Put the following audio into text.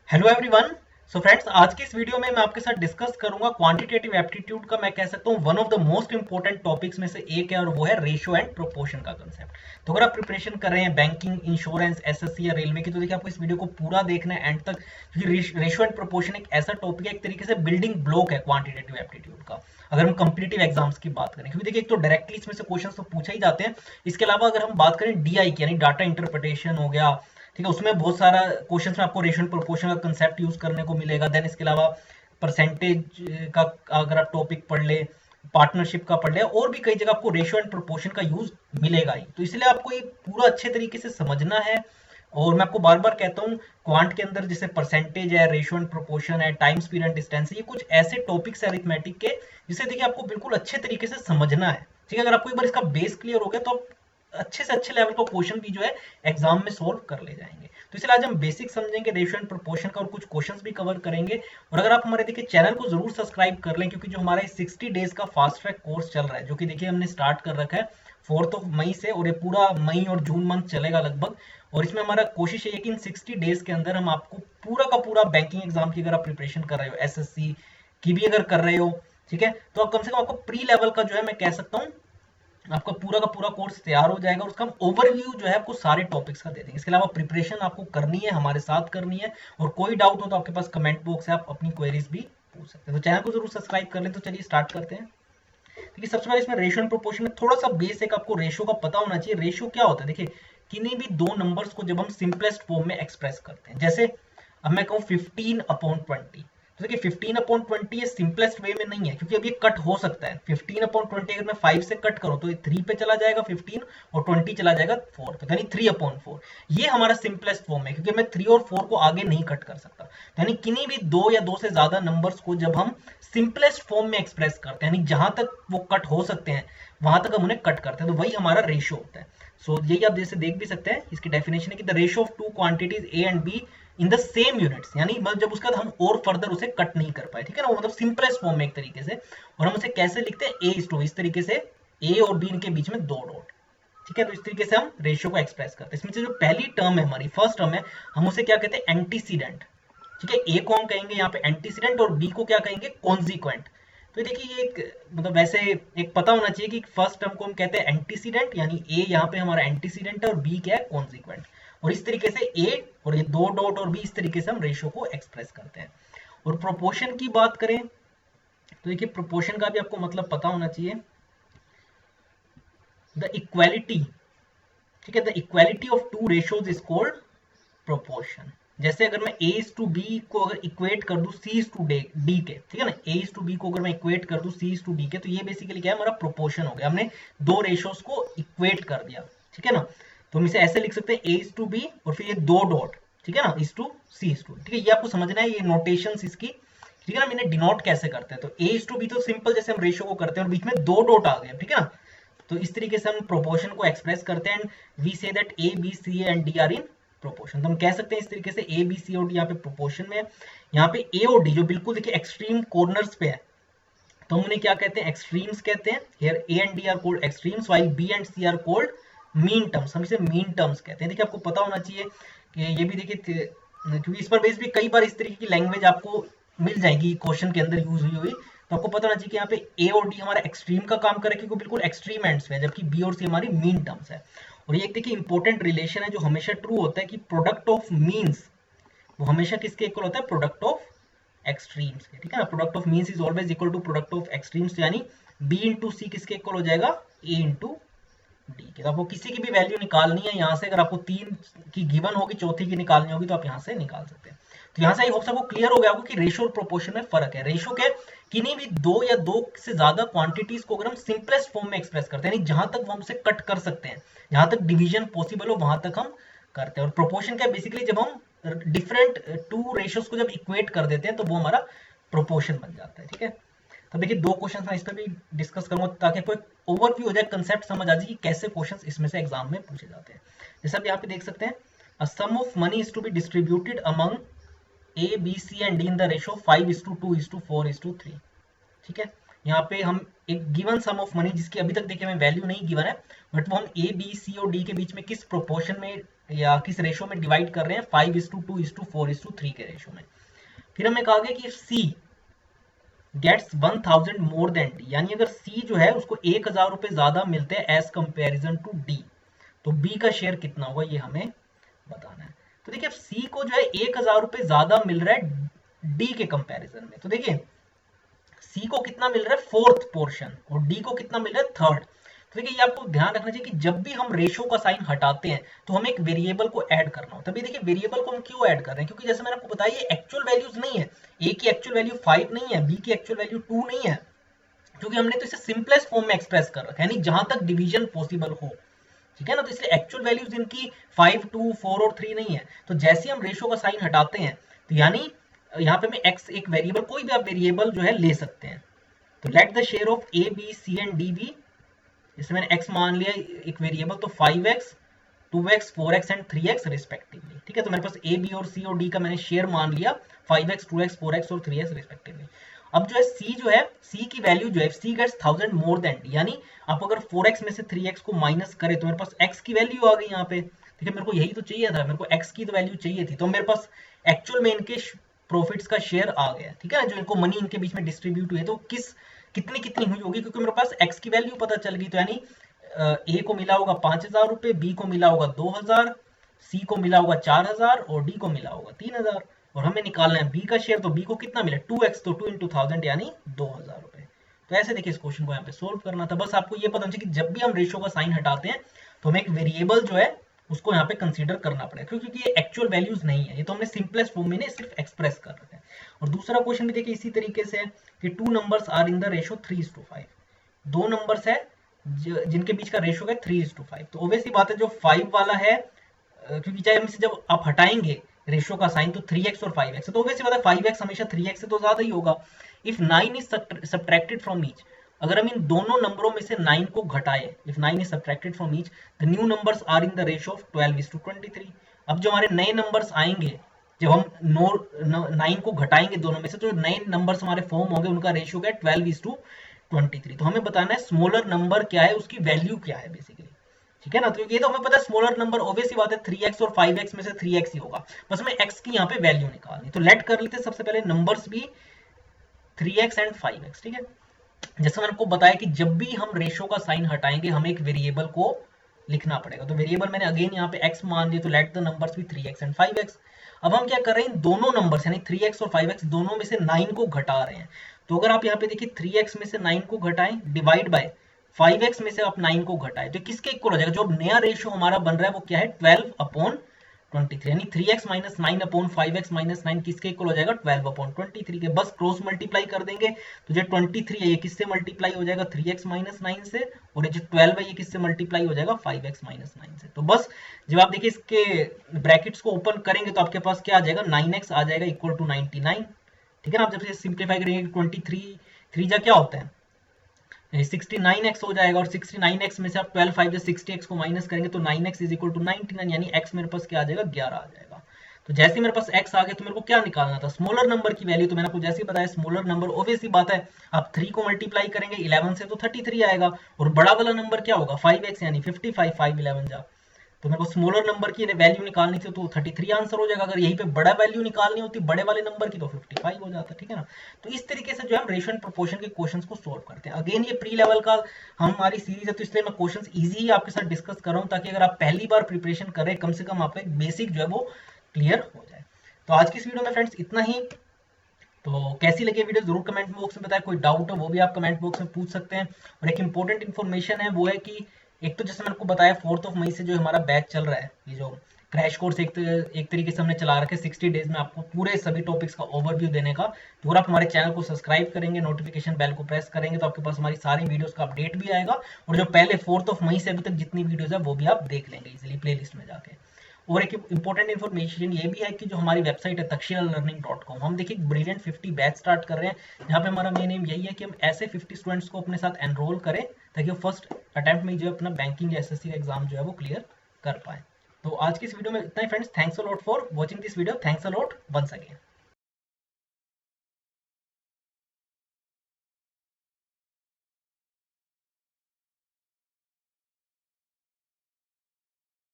Hello everyone. So friends, आज की इस वीडियो में मैं आपके साथ डिस्कस करूंगा क्वांटिटेटिव एप्टीट्यूड का, मैं कह सकता हूं one of the most important topics में से एक है, और वो है रेशियो एंड प्रोपोर्शन का कंसेप्ट। तो अगर आप प्रिपरेशन कर रहे हैं बैंकिंग, इंश्योरेंस, एसएससी या रेलवे की, तो देखिए आपको इस वीडियो को पूरा देखना है एंड तक, क्योंकि रेशियो एंड प्रोपोर्शन एक ऐसा टॉपिक है, एक तरीके से बिल्डिंग ब्लॉक है क्वांटिटेटिव एप्टीट्यूड का, अगर हम कॉम्पिटिटिव एग्जाम्स की बात करें। क्योंकि देखिए एक तो डायरेक्टली इसमें से क्वेश्चन तो पूछे ही जाते हैं, इसके अलावा अगर हम बात करें डीआई की, यानी डाटा इंटरप्रिटेशन हो गया, ठीक है, उसमें बहुत सारा क्वेश्चन में आपको रेशियो प्रोपोर्शन का कंसेप्ट यूज करने को मिलेगा। देन इसके अलावा परसेंटेज का अगर आप टॉपिक पढ़ ले, पार्टनरशिप का पढ़ ले, और भी कई जगह आपको रेशियो एंड प्रोपोर्शन का यूज मिलेगा ही। तो इसलिए आपको ये पूरा अच्छे तरीके से समझना है। और मैं आपको बार बार कहता हूँ, क्वांट के अंदर जैसे परसेंटेज है, रेशियो एंड प्रोपोर्शन है, टाइम पीरियड डिस्टेंस है, ये कुछ ऐसे टॉपिक्स है अरिथमेटिक के जिसे देखिए आपको बिल्कुल अच्छे तरीके से समझना है। ठीक है, अगर आपको एक बार इसका बेस क्लियर हो गया तो आप अच्छे से अच्छे लेवल का क्वेश्चन भी जो है एग्जाम में सोल्व कर ले जाएंगे। तो इसलिए आज हम बेसिक समझेंगे रेशियो एंड प्रोपोर्शन का, और कुछ क्वेश्चंस भी कवर करेंगे। और अगर आप हमारे देखिए चैनल को जरूर सब्सक्राइब कर लें, क्योंकि जो हमारा 60 डेज का फास्ट ट्रैक कोर्स चल रहा है, जो कि देखिए हमने स्टार्ट कर रखा है 4 मई से, और ये पूरा मई और जून मंथ चलेगा लगभग। और इसमें हमारा कोशिश है कि इन 60 डेज के अंदर हम आपको पूरा का पूरा बैंकिंग एग्जाम की अगर आप प्रिपरेशन कर रहे हो, एसएससी की भी अगर कर रहे हो, ठीक है, तो आप कम से कम आपको प्री लेवल का जो है, मैं कह सकता हूँ आपका पूरा का पूरा कोर्स तैयार हो जाएगा। और उसका हम ओवरव्यू जो है आपको सारे टॉपिक्स का दे देंगे। इसके अलावा प्रिपरेशन आपको करनी है, हमारे साथ करनी है, और कोई डाउट हो तो आपके पास कमेंट बॉक्स है, आप अपनी क्वेरीज भी पूछ सकते हैं। तो चैनल को जरूर सब्सक्राइब कर लें। तो चलिए स्टार्ट करते हैं। देखिए सबसे पहले इसमें रेशियो एंड प्रोपोर्शन में थोड़ा सा बेसिक आपको रेशियो का पता होना चाहिए। रेशियो क्या होता है, देखिए किन्हीं भी दो नंबर्स को जब हम सिंपलेस्ट फॉर्म में एक्सप्रेस करते हैं, जैसे अब मैं कहूँ 15/20, तो देखिए 15/20 ये सिंपलेस्ट वे में नहीं है, क्योंकि अब ये कट हो सकता है। 15/20 अगर मैं 5 से कट करूँ तो ये 3 पे चला जाएगा 15, और 20 चला जाएगा 4 पे, यानी 3/4। ये हमारा सिंपलेस्ट फॉर्म है, क्योंकि मैं 3 और 4 को आगे नहीं कट कर सकता। यानी किन्हीं भी दो या दो से ज्यादा नंबर्स को जब हम सिंपलेस्ट फॉर्म में एक्सप्रेस करते हैं, यानी जहां तक वो कट हो सकते हैं वहां तक हम उन्हें कट करते हैं, तो वही हमारा रेशियो होता है। सो यही आप जैसे देख भी सकते हैं, इसकी डेफिनेशन है कि the ratio of two quantities A and be in the same units, यानी मतलब जब उसका हम और फर्दर उसे कट नहीं कर पाए, ठीक है ना, वो मतलब सिंपलेस्ट फॉर्म में एक तरीके से। और हम उसे कैसे लिखते हैं, ए इज टू, इस तरीके से ए और बी के बीच में दो डॉट, ठीक है। तो इस तरीके से हम रेशियो को एक्सप्रेस करते हैं। इसमें से जो पहली टर्म है, हमारी फर्स्ट टर्म है, हम उसे क्या कहते हैं, एंटीसीडेंट, ठीक है। ए को हम कहेंगे यहाँ पे एंटीसीडेंट, और बी को क्या कहेंगे, कॉन्सिक्वेंट। तो देखिए ये एक मतलब वैसे एक पता होना चाहिए कि फर्स्ट टर्म को हम कहते हैं एंटीसीडेंट, यानी ए यहाँ पे हमारा एंटीसीडेंट है और बी क्या है, कॉन्सिक्वेंट। और इस तरीके से ए और ये दो डॉट और बी, इस तरीके से हम रेशियो को एक्सप्रेस करते हैं। और प्रोपोर्शन की बात करें तो देखिए प्रोपोर्शन का भी आपको मतलब पता होना चाहिए। द इक्वालिटी, ठीक है, the equality of two ratios is called proportion. जैसे अगर मैं a इज टू बी को अगर इक्वेट कर दूं c इज टू डी के, ठीक है ना, a इज टू बी को अगर मैं इक्वेट कर दूं c इज टू डी के, तो ये बेसिकली क्या है, हमारा प्रोपोर्शन हो गया। हमने दो रेशियोज को इक्वेट कर दिया, ठीक है ना। तो हम इसे ऐसे लिख सकते हैं a इज टू बी और फिर ये दो डॉट, ठीक है ना, is to c is to, ठीक है। ये आपको समझना है, ये नोटेशन इसकी, ठीक है ना। मैंने डिनोट कैसे करते हैं, तो a इज टू बी तो सिंपल जैसे हम रेशियो को करते हैं और बीच में दो डॉट आ गए, ठीक है ना। तो इस तरीके से हम प्रोपोर्शन को एक्सप्रेस करते हैं, and we say that A B C and D are in proportion. तो हम कह सकते हैं इस तरीके से ए बी सी और डी यहाँ पे प्रोपोर्शन में है। यहाँ पे ए और डी जो बिल्कुल देखिए एक्सट्रीम कॉर्नर्स पे है, तो हम उन्हें क्या कहते हैं, एक्सट्रीम्स कहते हैं। Here A and D are called extremes, while B and C are called mean terms. हम इसे मीन टर्म्स कहते हैं। देखिए आपको पता होना चाहिए कि ये भी देखिए, क्योंकि इस पर बेस भी कई बार इस तरीके की लैंग्वेज आपको मिल जाएगी क्वेश्चन के अंदर यूज हुई हुई। तो आपको पता होना चाहिए कि यहाँ पे ए और डी हमारा एक्सट्रीम का काम करे, क्योंकि बिल्कुल एक्सट्रीम एंड्स पे है, जबकि बी और सी हमारी मीन टर्म्स है। और ये एक देखिए इंपॉर्टेंट रिलेशन है जो हमेशा ट्रू होता है, कि प्रोडक्ट ऑफ मीन्स वो हमेशा किसके इक्वल होता है, प्रोडक्ट ऑफ एक्सट्रीम्स के, ठीक है ना। Product of means is always equal to product of extremes, यानी बी इंटू सी किसके इक्वल हो जाएगा, ए इंटू डी के। तो आपको किसी की भी वैल्यू निकालनी है यहाँ से, अगर आपको 3 की गिवन होगी, चौथी की निकालनी होगी, तो आप यहाँ से निकाल सकते हैं। तो यहाँ से आई होप सबको क्लियर हो गया होगा कि रेशियो और प्रोपोर्शन में फर्क है। रेशियो के किन्हीं भी दो या दो से ज्यादा क्वांटिटीज को अगर हम सिंपलेस्ट फॉर्म में एक्सप्रेस करते हैं, यानी जहां तक वो हमसे कट कर सकते हैं, जहां तक डिवीजन पॉसिबल हो वहां तक हम करते हैं। और प्रोपोर्शन क्या, बेसिकली जब हम डिफरेंट टू रेशियोज को जब इक्वेट कर देते हैं तो वो हमारा प्रोपोर्शन बन जाता है, ठीक है। तो देखिए दो क्वेश्चन मैं इस पर भी डिस्कस करूंगा, ताकि कोई ओवरव्यू हो जाए, कंसेप्ट समझ आ जाए कि कैसे क्वेश्चंस इसमें से एग्जाम में पूछे जाते हैं। जैसे आप यहाँ पे देख सकते हैं, a sum of money is to be distributed among A B C and D in the ratio 5:2:4:3, ठीक है। यहाँ पे हम एक गिवन सम ऑफ मनी, जिसकी अभी तक देखिए हमें वैल्यू नहीं गिवन है, बट वो हम ए बी सी और डी के बीच में किस प्रोपोर्शन में या किस रेशो में डिवाइड कर रहे हैं, 5:2:4:3 के रेशो में। फिर हमें कहा गया कि सी गेट्स 1000 मोर देन डी, यानी अगर सी जो है उसको 1000 रुपए ज्यादा मिलते हैं एज कंपेरिजन टू डी, तो बी का शेयर कितना होगा ये हमें बताना है। तो देखिए सी को जो है 1000 रुपए ज्यादा मिल रहा है डी के कंपैरिजन में, तो देखिए सी को कितना मिल रहा है, फोर्थ पोर्शन, और डी को कितना मिल रहा है, थर्ड। तो देखिए ये आपको ध्यान रखना चाहिए कि जब भी हम रेशो का साइन हटाते हैं तो हमें एक वेरिएबल को ऐड करना होता है। तभी देखिए वेरिएबल को हम क्यों ऐड कर रहे हैं, क्योंकि जैसे मैंने आपको बताया ये एक्चुअल वैल्यूज नहीं है, ए की एक्चुअल वैल्यू 5 नहीं है, बी की एक्चुअल वैल्यू 2 नहीं है, क्योंकि हमने तो इसे सिंपलेस्ट फॉर्म में एक्सप्रेस कर रखा है, यानी जहां तक डिवीजन पॉसिबल हो, ठीक है ना। तो इसलिए एक्चुअल वैल्यूज इनकी 5, 2, 4 और 3 नहीं है। तो जैसे हम रेशो का साइन हटाते हैं तो यानी यहाँ पे मैं x एक वेरिएबल, कोई भी आप वेरिएबल जो है ले सकते हैं। तो let the share of A B C and D be, इसमें मैंने x मान लिया एक वेरिएबल, तो 5x 2x 4x and 3x respectively, ठीक है। तो मेरे पास a b और c और d का मैंने शेयर मान लिया 5x 2x 4x और 3x रिस्पेक्टिवली। अब जो है c जो है, c की वैल्यू जो है, c gets 1000 more than d, यानी आप अगर 4x में से 3x को माइनस करें तो मेरे पास x की वैल्यू आ गई यहाँ पे, ठीक है। मेरे को यही तो चाहिए था, मेरे को x की तो वैल्यू चाहिए थी, तो मेरे पास एक्चुअल में इनके प्रॉफिट्स का शेयर आ गया, ठीक है ना। जो इनको मनी इनके बीच में डिस्ट्रीब्यूट हुई है, तो कितनी कितनी हुई होगी, क्योंकि मेरे पास x की वैल्यू पता चल गई, तो यानी ए को मिला होगा 5000 रुपए, बी को मिला होगा 2000, सी को मिला होगा 4000 और डी को मिला होगा 3000, और हमें निकालना है बी का शेयर, तो बी को कितना मिला 2x, तो 2 into 1000 यानी 2000 रुपए। तो ऐसे देखिए इस क्वेश्चन को यहाँ पे सोल्व करना था। बस आपको ये पता चाहिए कि जब भी हम रेशो का साइन हटाते हैं तो हमें एक वेरिएबल जो है उसको यहाँ पे कंसीडर करना पड़ेगा, क्योंकि ये एक्चुअल वैल्यूज नहीं है, ये तो हमने सिंपलेस्ट फॉर्म में सिर्फ एक्सप्रेस कर रखा है। और दूसरा क्वेश्चन भी देखिए इसी तरीके से है कि 2 numbers are in the ratio 3:5, दो नंबर्स है जिनके बीच का रेशो है 3:5। तो ऑब्वियसली बात है जो 5 वाला है, क्योंकि चाहे हमसे जब आप हटाएंगे रेशो का साइन तो 3x और 5x, तो ऑब्वियसली बात है 5x हमेशा 3x से तो ज्यादा ही होगा। If 9 is subtracted from each, अगर हम इन दोनों नंबरों में से 9 को घटाए, if 9 is subtracted from each, the new numbers are in the ratio of 12:23। अब जो हमारे नए नंबर्स आएंगे, जब हम 9 को घटाएंगे दोनों में से, तो नए नंबर्स हमारे फॉर्म होंगे, उनका रेशियो क्या है 12:23। तो हमें बताना है स्मॉलर नंबर क्या है, उसकी वैल्यू क्या है बेसिकली, ठीक है ना। तो ये तो हमें पता है स्मॉलर नंबर ऑब्वियसली बात है 3x और 5x में से 3x ही होगा, बस हमें x की यहाँ पे वैल्यू निकालनी। तो लेट कर लेते हैं सबसे पहले नंबर्स भी 3x एंड 5x, ठीक है। जैसे मैंने आपको बताया कि जब भी हम रेशो का साइन हटाएंगे हमें एक वेरिएबल को लिखना पड़ेगा, तो वेरिएबल मैंने अगेन यहाँ पे x मान दिया, तो लेट द नंबर्स भी 3x एंड 5x। अब हम क्या कर रहे हैं, दोनों नंबर्स यानी 3x और 5x दोनों में से 9 को घटा रहे हैं। तो अगर आप यहाँ पे देखिए 3x में से 9 को घटाएं डिवाइड बाय 5x में से आप 9 को घटाएं, तो किसके इक्वल हो जाएगा, जो नया रेशियो हमारा बन रहा है वो क्या है 12/23, यानी 3x minus 9 upon 5x minus 9 किसके इक्वल हो जाएगा 12/23 के। बस क्रॉस मल्टीप्लाई कर देंगे, तो जो 23 है ये किससे मल्टीप्लाई हो जाएगा 3x माइनस 9 से, और ये जो 12 है ये किससे मल्टीप्लाई हो जाएगा 5x माइनस 9 से। तो बस जब आप देखिए इसके ब्रैकेट्स को ओपन करेंगे तो आपके पास क्या आ जाएगा 9x आ जाएगा इक्वल टू 99, ठीक है ना। आप जब से सिंप्लीफाई करेंगे 23 3 जा क्या होता है 69x हो जाएगा, और 69x में से आप 12 5 60x को माइनस करेंगे तो 9x इज इक्वल टू 99, यानी x मेरे पास क्या आ जाएगा 11 आ जाएगा। तो जैसे ही मेरे पास x आ गया तो मेरे को क्या निकालना था स्मॉलर नंबर की वैल्यू। तो मैंने आपको जैसे ही बताया स्मॉलर नंबर ऑब्वियसली बात है आप 3 को मल्टीप्लाई करेंगे 11 से तो 33 आएगा, और बड़ा वाला नंबर क्या होगा 5x यानी 55, 5 11 जा, तो मेरे को स्मॉलर नंबर की वैल्यू निकालनी थी तो 33 आंसर हो जाएगा। अगर यहीं पे बड़ा वैल्यू निकालनी होती बड़े वाले नंबर की तो 55 हो जाता, ठीक है ना। तो इस तरीके से जो है हम रेशियो एंड प्रोपोर्शन के क्वेश्चंस को सॉल्व करते हैं। अगेन ये प्री लेवल का हमारी सीरीज है, तो इसलिए मैं क्वेश्चंस इजी ही आपके साथ डिस्कस कर रहा हूँ, ताकि अगर आप पहली बार प्रिपरेशन कर रहे हैं कम से कम आपका एक बेसिक जो है वो क्लियर हो जाए। तो आज की इस वीडियो में फ्रेंड्स इतना ही। तो कैसी लगी वीडियो जरूर कमेंट बॉक्स में बताएं, कोई डाउट हो वो भी आप कमेंट बॉक्स में पूछ सकते हैं। और एक इंपॉर्टेंट इन्फॉर्मेशन है वो है कि एक तो जैसे मैंने आपको बताया 4 मई से जो हमारा बैच चल रहा है, ये जो क्रैश कोर्स एक तरीके से हमने चला रखे 60 डेज में आपको पूरे सभी टॉपिक्स का ओवरव्यू देने का। तो अगर आप हमारे चैनल को सब्सक्राइब करेंगे, नोटिफिकेशन बेल को प्रेस करेंगे तो आपके पास हमारी सारी वीडियोस का अपडेट भी आएगा, और जो पहले 4 मई से अभी तक जितनी वीडियोस है वो भी आप देख लेंगे इजिली प्लेलिस्ट में जाके। और एक इंपॉर्टेंट इन्फॉर्मेशन ये भी है कि जो हमारी वेबसाइट है takshilalearning.com, हम देखिए ब्रिलियंट 50 बैच स्टार्ट कर रहे हैं, जहाँ पे हमारा मेन एम यही है कि हम ऐसे 50 स्टूडेंट्स को अपने साथ एनरोल करें ताकि वो फर्स्ट अटेम्प्ट में जो है अपना बैंकिंग या एसएससी का एग्जाम जो है वो क्लियर कर पाए। तो आज की इस वीडियो में इतना ही friends, thanks a lot for watching this video, thanks a lot once again.